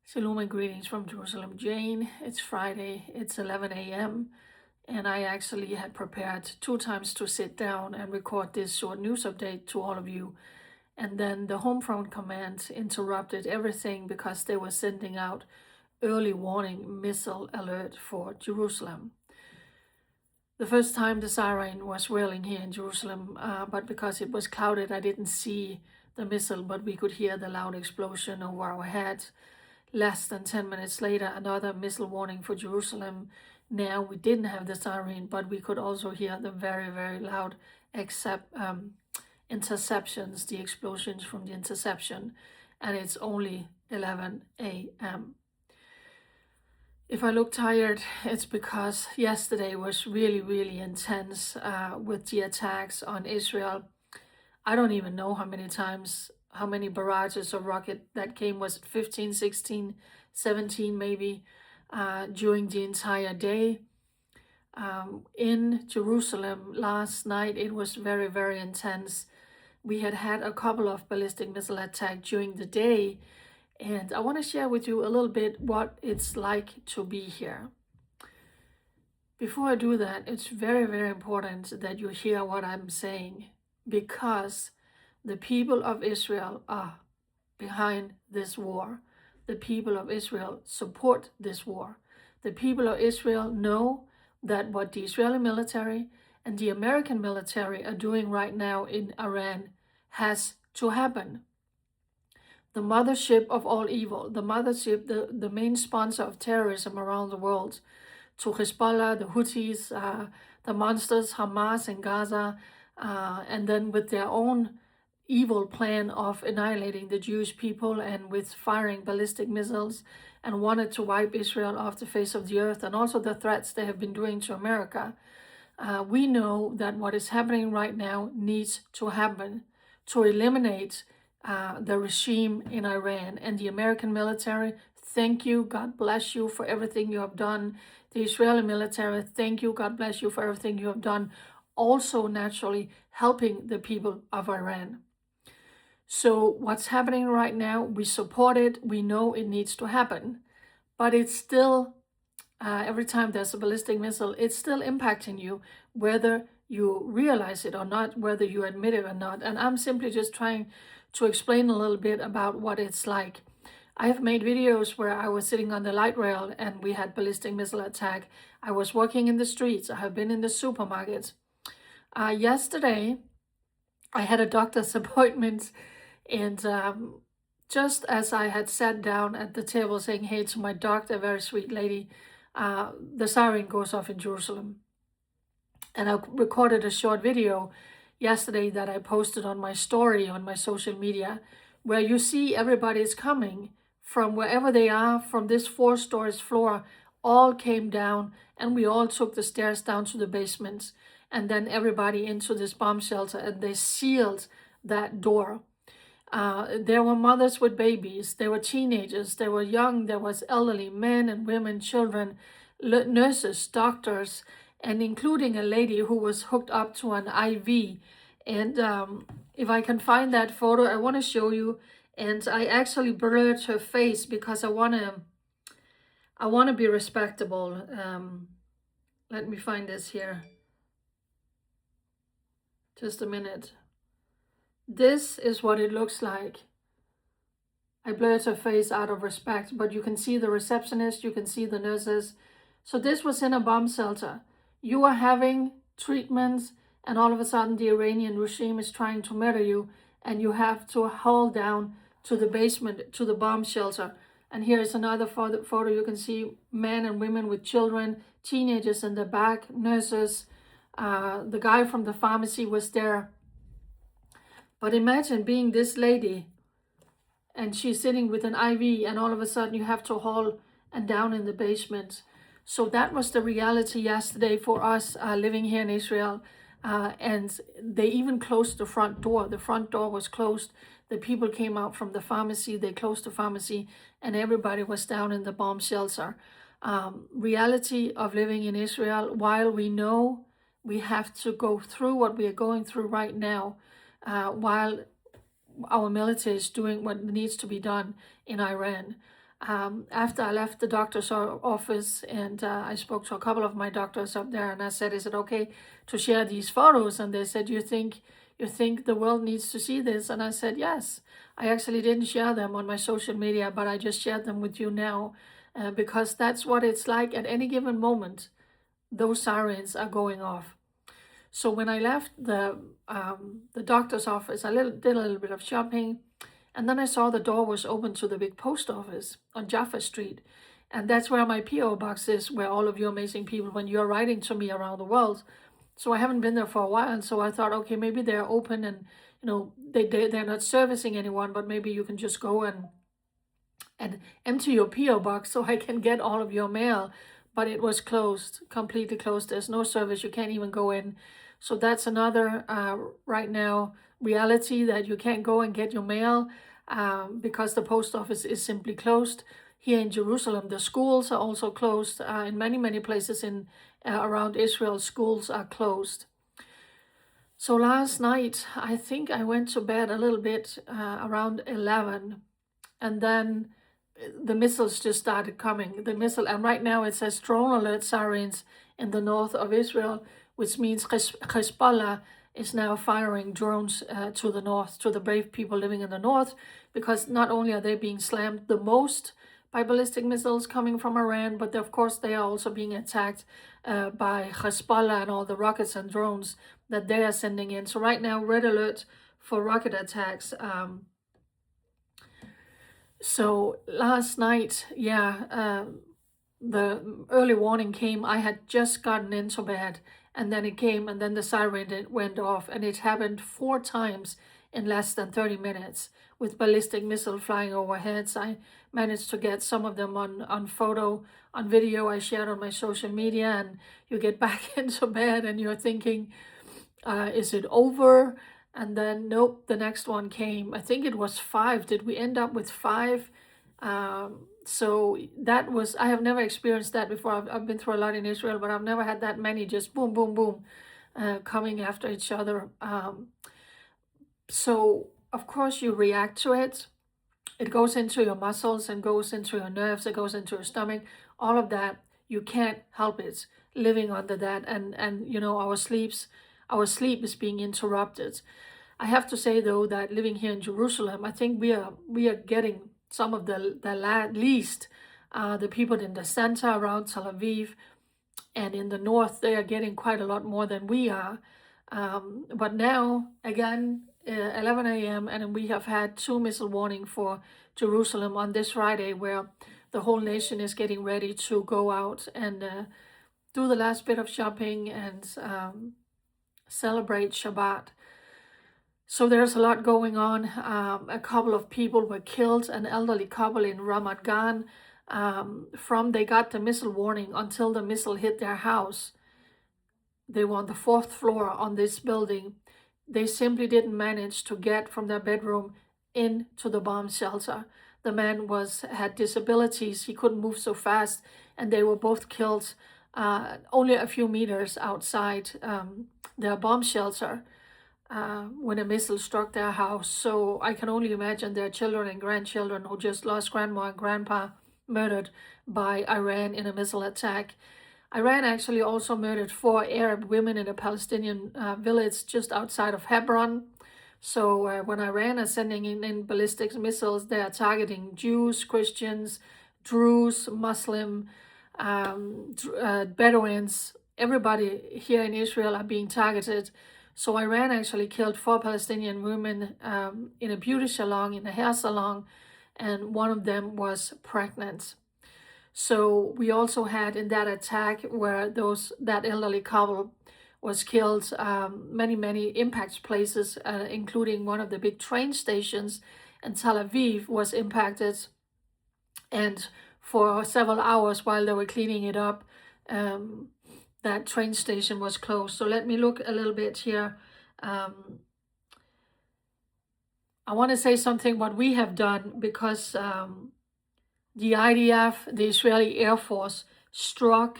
Shalom and greetings from Jerusalem, Jane. It's Friday, it's 11 a.m. and I actually had prepared 2 times to sit down and record this short news update to all of you. And then the home front command interrupted everything because they were sending out early warning missile alert for Jerusalem. The first time the siren was wailing here in Jerusalem, but because it was clouded, I didn't see the missile, but we could hear the loud explosion over our heads. Less than 10 minutes later, another missile warning for Jerusalem. Now we didn't have the siren, but we could also hear the very, very loud interceptions, the explosions from the interception, and it's only 11 a.m. If I look tired, it's because yesterday was really, really intense with the attacks on Israel. I don't even know how many barrages of rocket that came. Was it 15, 16, 17 maybe, during the entire day. In Jerusalem last night, it was very, very intense. We had a couple of ballistic missile attacks during the day, and I want to share with you a little bit what it's like to be here. Before I do that, it's very, very important that you hear what I'm saying, because the people of Israel are behind this war. The people of Israel support this war. The people of Israel know that what the Israeli military and the American military are doing right now in Iran has to happen. The mothership of all evil, the mothership, the main sponsor of terrorism around the world, to Hezbollah, the Houthis, the monsters, Hamas in Gaza, and then with their own evil plan of annihilating the Jewish people and with firing ballistic missiles and wanted to wipe Israel off the face of the earth, and also the threats they have been doing to America. We know that what is happening right now needs to happen to eliminate the regime in Iran. And the American military, thank you, God bless you for everything you have done. The Israeli military, thank you, God bless you for everything you have done, also naturally helping the people of Iran. So what's happening right now, we support it, we know it needs to happen, but it's still, every time there's a ballistic missile, it's still impacting you, whether you realize it or not, whether you admit it or not. And I'm simply just trying to explain a little bit about what it's like. I have made videos where I was sitting on the light rail and we had ballistic missile attack. I was walking in the streets. I have been in the supermarkets. Yesterday, I had a doctor's appointment, and just as I had sat down at the table saying hey to my doctor, a very sweet lady, the siren goes off in Jerusalem. And I recorded a short video yesterday that I posted on my story on my social media, where you see everybody is coming from wherever they are, from this 4-story floor, all came down, and we all took the stairs down to the basement, and then everybody into this bomb shelter, and they sealed that door. There were mothers with babies, there were teenagers, there were young, there was elderly, men and women, children, nurses, doctors, and including a lady who was hooked up to an IV. And if I can find that photo, I want to show you. And I actually blurred her face because I want to be respectable. Let me find this here. Just a minute. This is what it looks like. I blurred her face out of respect, but you can see the receptionist, you can see the nurses. So this was in a bomb shelter. You are having treatments, and all of a sudden the Iranian regime is trying to murder you, and you have to haul down to the basement, to the bomb shelter. And here is another photo. You can see men and women with children, teenagers in the back, nurses. The guy from the pharmacy was there. But imagine being this lady, and she's sitting with an IV, and all of a sudden you have to haul and down in the basement. So that was the reality yesterday for us living here in Israel. And they even closed the front door. The front door was closed. The people came out from the pharmacy. They closed the pharmacy, and everybody was down in the bomb shelter. Reality of living in Israel, while we know we have to go through what we are going through right now, while our military is doing what needs to be done in Iran. After I left the doctor's office, and I spoke to a couple of my doctors up there, and I said, is it okay to share these photos? And they said, you think the world needs to see this? And I said, yes. I actually didn't share them on my social media, but I just shared them with you now, because that's what it's like at any given moment. Those sirens are going off. So when I left the doctor's office, I did a little bit of shopping, and then I saw the door was open to the big post office on Jaffa Street. And that's where my P.O. box is, where all of you amazing people, when you're writing to me around the world. So I haven't been there for a while, and so I thought, okay, maybe they're open, and they're not servicing anyone, but maybe you can just go and empty your P.O. box so I can get all of your mail. But it was closed, completely closed. There's no service. You can't even go in. So that's another, right now, reality, that you can't go and get your mail because the post office is simply closed. Here in Jerusalem, the schools are also closed. In many, many places around Israel, schools are closed. So last night, I think I went to bed a little bit around 11, and then the missiles just started coming. And right now it says drone alert sirens in the north of Israel, which means Hezbollah is now firing drones to the north, to the brave people living in the north, because not only are they being slammed the most by ballistic missiles coming from Iran, but of course they are also being attacked by Hezbollah and all the rockets and drones that they are sending in. So right now, red alert for rocket attacks. So last night, the early warning came. I had just gotten into bed, and then it came, and then the siren went off, and it happened 4 times in less than 30 minutes with ballistic missile flying overhead. So I managed to get some of them on photo, on video I shared on my social media, and you get back into bed and you're thinking, is it over? And then, nope, the next one came. I think it was 5. Did we end up with 5? So that was, I have never experienced that before. I've been through a lot in Israel, but I've never had that many just boom, boom, boom, coming after each other. So, of course, you react to it. It goes into your muscles and goes into your nerves. It goes into your stomach. All of that, you can't help it, living under that. And our sleep is being interrupted. I have to say, though, that living here in Jerusalem, I think we are getting some of the least. The people in the center around Tel Aviv and in the north, they are getting quite a lot more than we are. But now, again, 11 a.m., and we have had 2 missile warning for Jerusalem on this Friday, where the whole nation is getting ready to go out and do the last bit of shopping and celebrate Shabbat. So there's a lot going on. A couple of people were killed, an elderly couple in Ramat Gan. From they got the missile warning until the missile hit their house. They were on the 4th floor on this building. They simply didn't manage to get from their bedroom into the bomb shelter. The man had disabilities. He couldn't move so fast, and they were both killed only a few meters outside their bomb shelter when a missile struck their house. So I can only imagine their children and grandchildren who just lost grandma and grandpa murdered by Iran in a missile attack. Iran actually also murdered 4 Arab women in a Palestinian village just outside of Hebron. So when Iran is sending in ballistic missiles, they are targeting Jews, Christians, Druze, Muslim, Bedouins. Everybody here in Israel are being targeted. So Iran actually killed 4 Palestinian women in a beauty salon, in a hair salon, and one of them was pregnant. So we also had in that attack where that elderly couple was killed, many impact places, including one of the big train stations in Tel Aviv was impacted. And for several hours while they were cleaning it up, that train station was closed. So let me look a little bit here. I want to say something what we have done, because the IDF, the Israeli Air Force, struck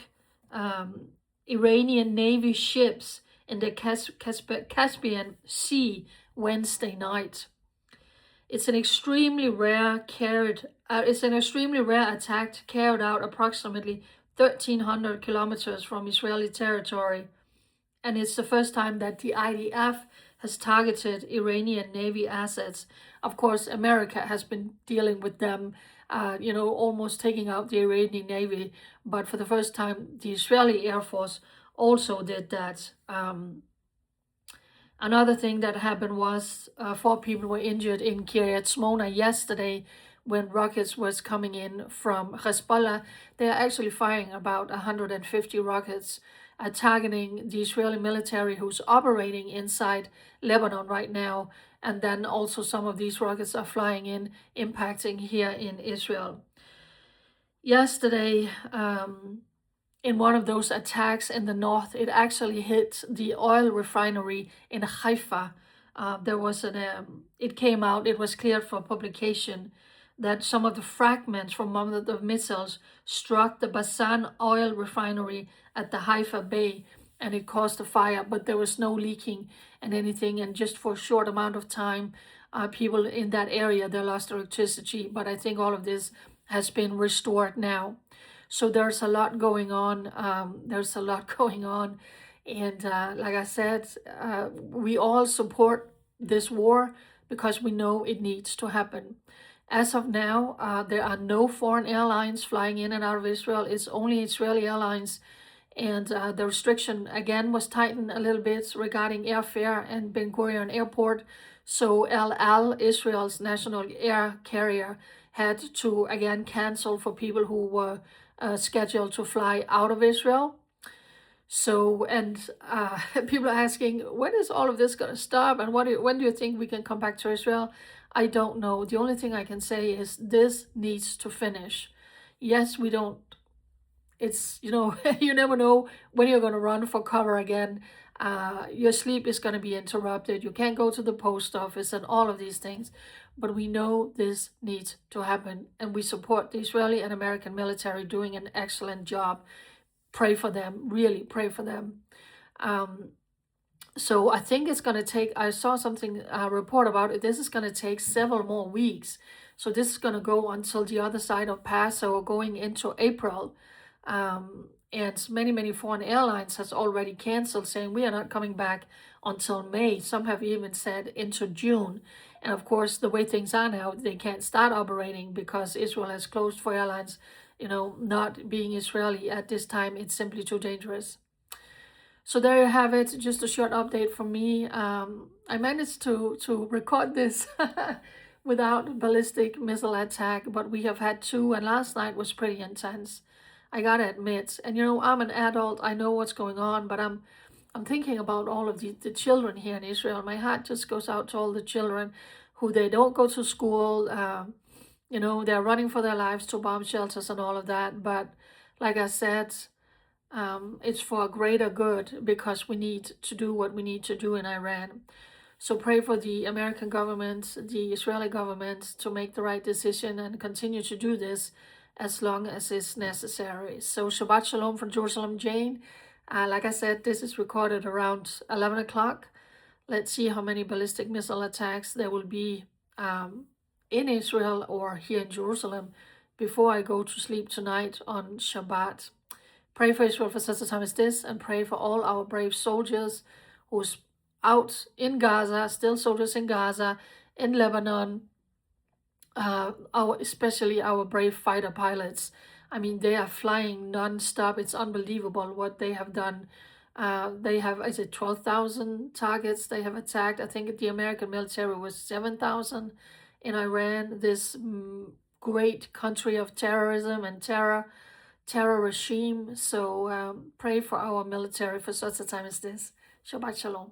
Iranian Navy ships in the Caspian Sea Wednesday night. It's an extremely rare attack carried out approximately 1,300 kilometers from Israeli territory, and it's the first time that the IDF has targeted Iranian Navy assets. Of course, America has been dealing with them, almost taking out the Iranian Navy, but for the first time, the Israeli Air Force also did that. Another thing that happened was 4 people were injured in Kiryat Shmona yesterday when rockets was coming in from Hezbollah. They are actually firing about 150 rockets, targeting the Israeli military who's operating inside Lebanon right now. And then also some of these rockets are flying in, impacting here in Israel. Yesterday, in one of those attacks in the north, it actually hit the oil refinery in Haifa. It came out, it was cleared for publication that some of the fragments from one of the missiles struck the Basan oil refinery at the Haifa Bay, and it caused a fire, but there was no leaking and anything. And just for a short amount of time, people in that area, they lost electricity, but I think all of this has been restored now. So there's a lot going on. And like I said, we all support this war because we know it needs to happen. As of now, there are no foreign airlines flying in and out of Israel. It's only Israeli airlines. And the restriction again was tightened a little bit regarding airfare and Ben Gurion Airport. So El Al, Israel's national air carrier, had to again cancel for people who were scheduled to fly out of Israel. So, and people are asking, when is all of this going to stop? And when do you think we can come back to Israel? I don't know. The only thing I can say is this needs to finish. Yes, we don't. It's, you never know when you're going to run for cover again. Your sleep is going to be interrupted. You can't go to the post office and all of these things. But we know this needs to happen. And we support the Israeli and American military doing an excellent job. Pray for them. Really pray for them. So I think it's going to take, I saw something, report about it. This is going to take several more weeks. So this is going to go until the other side of Passover, going into April. And many foreign airlines has already canceled, saying we are not coming back until May. Some have even said into June. And of course, the way things are now, they can't start operating because Israel has closed for airlines. Not being Israeli at this time, it's simply too dangerous. So there you have it, just a short update from me. I managed to record this without ballistic missile attack, but we have had 2, and last night was pretty intense. I gotta admit, and I'm an adult, I know what's going on, but I'm thinking about all of the children here in Israel. My heart just goes out to all the children who they don't go to school. They're running for their lives to bomb shelters and all of that. But like I said, it's for a greater good because we need to do what we need to do in Iran. So pray for the American government, the Israeli government to make the right decision and continue to do this as long as it's necessary. So Shabbat Shalom from Jerusalem, Jane. Like I said, this is recorded around 11 o'clock. Let's see how many ballistic missile attacks there will be in Israel or here in Jerusalem before I go to sleep tonight on Shabbat. Pray for Israel for such a time as this, and pray for all our brave soldiers who's out in Gaza, still soldiers in Gaza, in Lebanon, especially our brave fighter pilots. I mean, they are flying non-stop. It's unbelievable what they have done. They have, 12,000 targets they have attacked. I think the American military was 7,000 in Iran, this great country of terrorism and terror regime. So pray for our military for such a time as this. Shabbat Shalom.